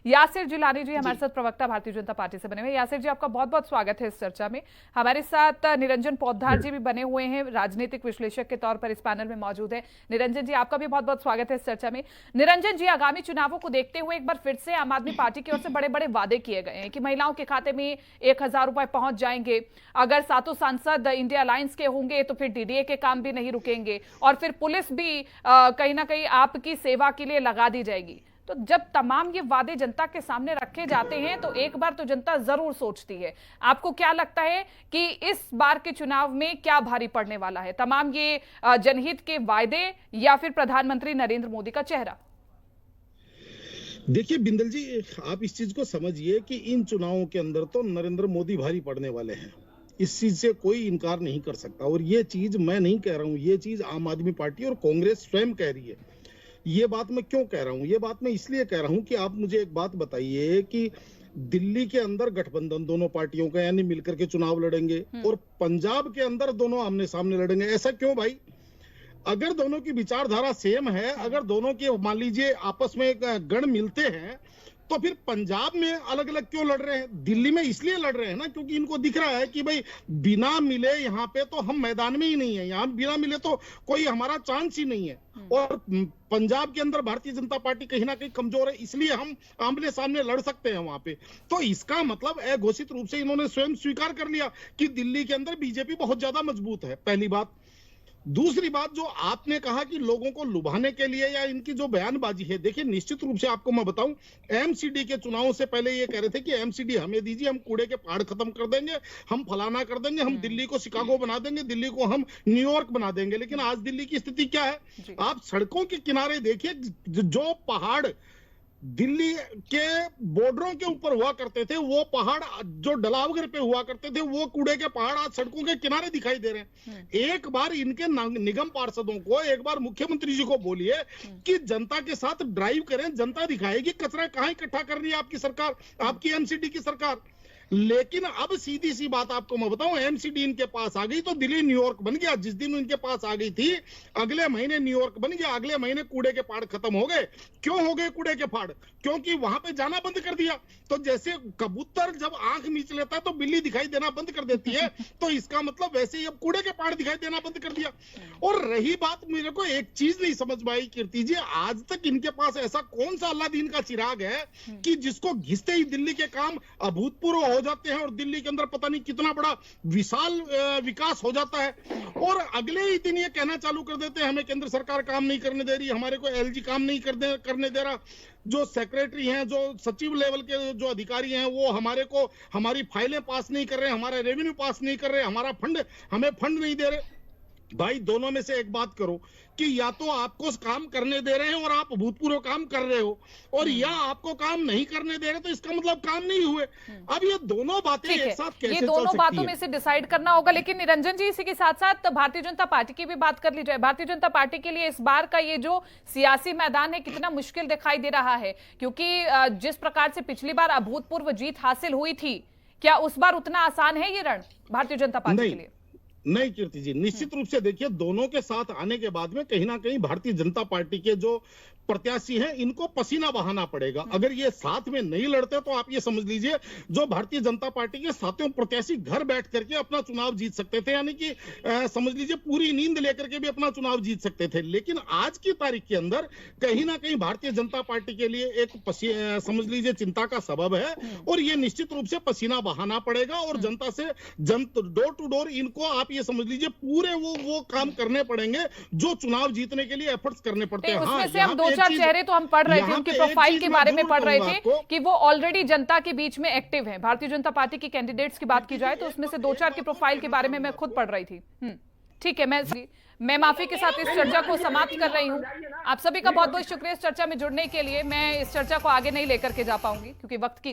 यासिर जिलानी जी हमारे साथ प्रवक्ता भारतीय जनता पार्टी से बने हुए। यासिर जी, आपका बहुत बहुत स्वागत है इस चर्चा में। हमारे साथ निरंजन पौधार जी भी बने हुए हैं, राजनीतिक विश्लेषक के तौर पर इस पैनल में मौजूद है। निरंजन जी, आपका भी बहुत बहुत स्वागत है इस चर्चा में। निरंजन जी, आगामी चुनावों को देखते हुए एक बार फिर से आम आदमी पार्टी की ओर से बड़े बड़े वादे किए गए हैं कि महिलाओं के खाते में 1,000 रुपए पहुंच जाएंगे, अगर सातों सांसद इंडिया अलायंस के होंगे तो फिर डीडीए के काम भी नहीं रुकेंगे, और फिर पुलिस भी कहीं ना कहीं आपकी सेवा के लिए लगा दी जाएगी। तो जब तमाम ये वादे जनता के सामने रखे जाते हैं तो एक बार तो जनता जरूर सोचती है। आपको क्या लगता है कि इस बार के चुनाव में क्या भारी पड़ने वाला है, तमाम ये जनहित के वायदे या फिर प्रधानमंत्री नरेंद्र मोदी का चेहरा? देखिए बिंदल जी, आप इस चीज को समझिए कि इन चुनावों के अंदर तो नरेंद्र मोदी भारी पड़ने वाले हैं। इस चीज से कोई इनकार नहीं कर सकता, और ये चीज मैं नहीं कह रहा हूं, ये चीज आम आदमी पार्टी और कांग्रेस स्वयं कह रही है। ये बात मैं क्यों कह रहा हूं? ये बात मैं इसलिए कह रहा हूं कि आप मुझे एक बात बताइए कि दिल्ली के अंदर गठबंधन दोनों पार्टियों का, यानी मिलकर के चुनाव लड़ेंगे, और पंजाब के अंदर दोनों आमने सामने लड़ेंगे। ऐसा क्यों भाई? अगर दोनों की विचारधारा सेम है, अगर दोनों के मान लीजिए आपस में गण मिलते हैं, तो फिर पंजाब में अलग अलग क्यों लड़ रहे हैं? दिल्ली में इसलिए लड़ रहे हैं ना क्योंकि इनको दिख रहा है कि भाई बिना मिले यहाँ पे तो हम मैदान में ही नहीं है, यहाँ बिना मिले तो कोई हमारा चांस ही नहीं है। और पंजाब के अंदर भारतीय जनता पार्टी कहीं ना कहीं कमजोर है, इसलिए हम आमने सामने लड़ सकते हैं वहां पे। तो इसका मतलब अघोषित रूप से इन्होंने स्वयं स्वीकार कर लिया कि दिल्ली के अंदर बीजेपी बहुत ज्यादा मजबूत है, पहली बात। दूसरी बात, जो आपने कहा कि लोगों को लुभाने के लिए या इनकी जो बयानबाजी है, देखिए निश्चित रूप से आपको मैं बताऊं, एमसीडी के चुनावों से पहले ये कह रहे थे कि एमसीडी हमें दीजिए, हम कूड़े के पहाड़ खत्म कर देंगे, हम फलाना कर देंगे, हम दिल्ली को शिकागो बना देंगे, दिल्ली को हम न्यूयॉर्क बना देंगे। लेकिन आज दिल्ली की स्थिति क्या है? आप सड़कों के किनारे देखिए, जो पहाड़ दिल्ली के बॉर्डरों के ऊपर हुआ करते थे, वो पहाड़ जो डलावगर पे हुआ करते थे, वो कूड़े के पहाड़ आज सड़कों के किनारे दिखाई दे रहे हैं। एक बार इनके निगम पार्षदों को, एक बार मुख्यमंत्री जी को बोलिए कि जनता के साथ ड्राइव करें, जनता दिखाएगी कचरा कहां इकट्ठा कर रही है आपकी सरकार, आपकी एमसीडी की सरकार। लेकिन अब सीधी सी बात आपको मैं बताऊं, एमसीडी इनके पास आ गई तो दिल्ली न्यूयॉर्क बन गया। जिस दिन इनके पास आ गई थी, अगले महीने न्यूयॉर्क बन गया, अगले महीने कूड़े के पहाड़ खत्म हो गए। क्यों हो गए कूड़े के पहाड़? क्योंकि वहां पे जाना बंद कर दिया। तो जैसे कबूतर जब आंख मीच लेता है तो बिल्ली दिखाई देना बंद कर देती है, तो इसका मतलब वैसे ही अब कूड़े के पहाड़ दिखाई देना बंद कर दिया। और रही बात, मेरे को एक चीज नहीं समझ में आई कीर्ति जी, आज तक इनके पास ऐसा कौन सा अल्लादीन का चिराग है कि जिसको घिसते ही दिल्ली के काम अभूतपूर्व हो जाते हैं और दिल्ली के अंदर पता नहीं कितना बड़ा विशाल विकास हो जाता है, और अगले ही दिन ये कहना चालू कर देते हैं हमें केंद्र सरकार काम नहीं करने दे रही, हमारे को एलजी काम नहीं करने दे रहा, जो सेक्रेटरी हैं, जो सचिव लेवल के जो अधिकारी हैं, वो हमारे को हमारी फाइलें पास नहीं कर रहे, हमारा रेवेन्यू पास नहीं कर रहे, हमारा फंड हमें फंड नहीं दे रहे। भाई दोनों में से एक बात करो कि या तो आपको काम करने दे रहे हैं और आप भूतपूर्व काम कर रहे हो, और या आपको काम नहीं करने दे रहे, तो इसका मतलब काम नहीं हुए। अब ये दोनों बातें एक साथ कैसे चल सकती है? ये दोनों बातों में से डिसाइड करना होगा। लेकिन निरंजन जी, इसी के साथ साथ भारतीय जनता पार्टी की भी बात कर ली जाए। भारतीय जनता पार्टी के लिए इस बार का ये जो सियासी मैदान है कितना मुश्किल दिखाई दे रहा है, क्योंकि जिस प्रकार से पिछली बार अभूतपूर्व जीत हासिल हुई थी, क्या उस बार उतना आसान है ये रण भारतीय जनता पार्टी के लिए? नहीं कीर्ति जी, निश्चित रूप से देखिए, दोनों के साथ आने के बाद में कहीं ना कहीं भारतीय जनता पार्टी के जो प्रत्याशी हैं, इनको पसीना बहाना पड़ेगा। अगर ये साथ में नहीं लड़ते तो आप ये समझ लीजिए, जो भारतीय जनता पार्टी के सातों प्रत्याशी घर बैठ करके अपना चुनाव जीत सकते थे, यानी कि समझ लीजिए पूरी नींद लेकर के भी अपना चुनाव जीत सकते थे। लेकिन आज की तारीख के अंदर कहीं ना कहीं भारतीय जनता पार्टी के लिए एक समझ लीजिए चिंता का सबब है, और ये निश्चित रूप से पसीना बहाना पड़ेगा, और जनता से डोर टू डोर इनको आप ये समझ लीजिए पूरे वो काम करने पड़ेंगे जो चुनाव जीतने के लिए एफर्ट्स करने पड़ते हैं। उसमें से हम दो चार चेहरे तो हम पढ़ रहे थे, उनकी प्रोफाइल के बारे में पढ़ रहे थे कि वो ऑलरेडी जनता के बीच में एक्टिव हैं। भारतीय जनता पार्टी की कैंडिडेट्स की बात की जाए तो उसमें से दो चार की प्रोफाइल के बारे में मैं खुद पढ़ रही थी। ठीक है, मैं माफी के साथ इस चर्चा को समाप्त कर रही हूं। आप सभी का बहुत बहुत शुक्रिया इस चर्चा में जुड़ने के लिए। मैं इस चर्चा को आगे नहीं लेकर के जा पाऊंगी क्योंकि वक्त की